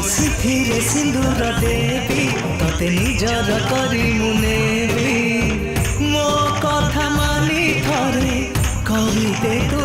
सिथिरे सिंदूर देवी तते निजर करी मुनेबी मो कथा मानी थरे करी दे तू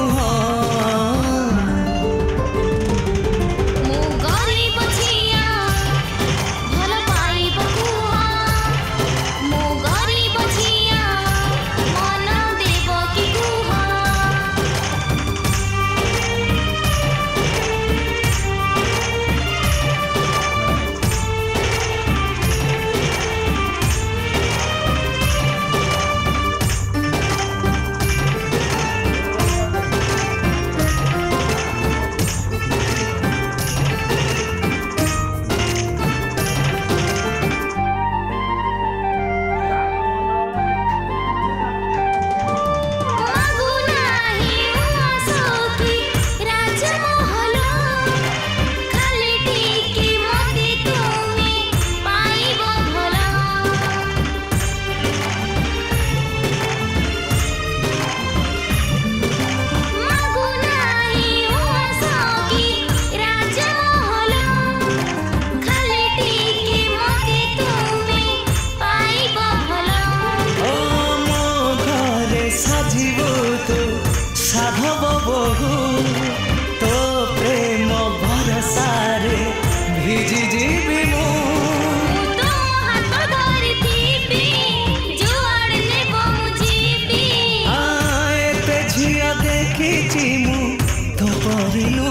साधव बहु तो प्रेम भरसारे भिजी जीवी मु तो हाथ धरी थीबी जुआड़ नेबो मुजीबी एते झिया देखिछि मु तो परिलु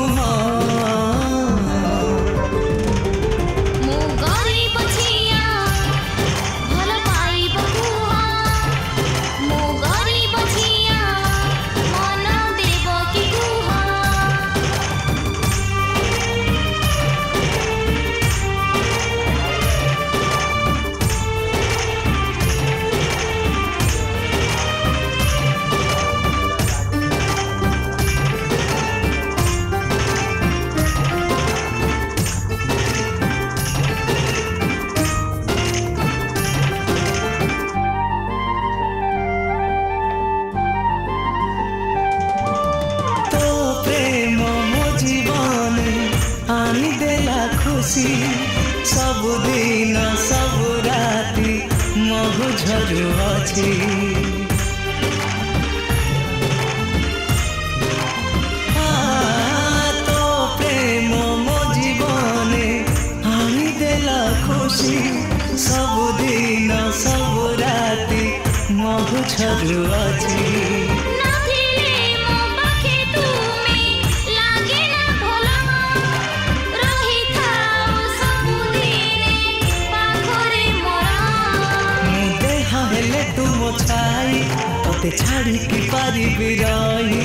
आनी देला खुशी सबुदिन सबु राति महु झरु अछि तो प्रेम मो जीवने आनी देला खुशी सबुदिन सबु राति महु झरु अछि छाई तोते छाड़ी की पारी बिराई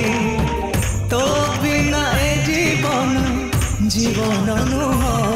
तो बिना ए जीवन जीवन नुह।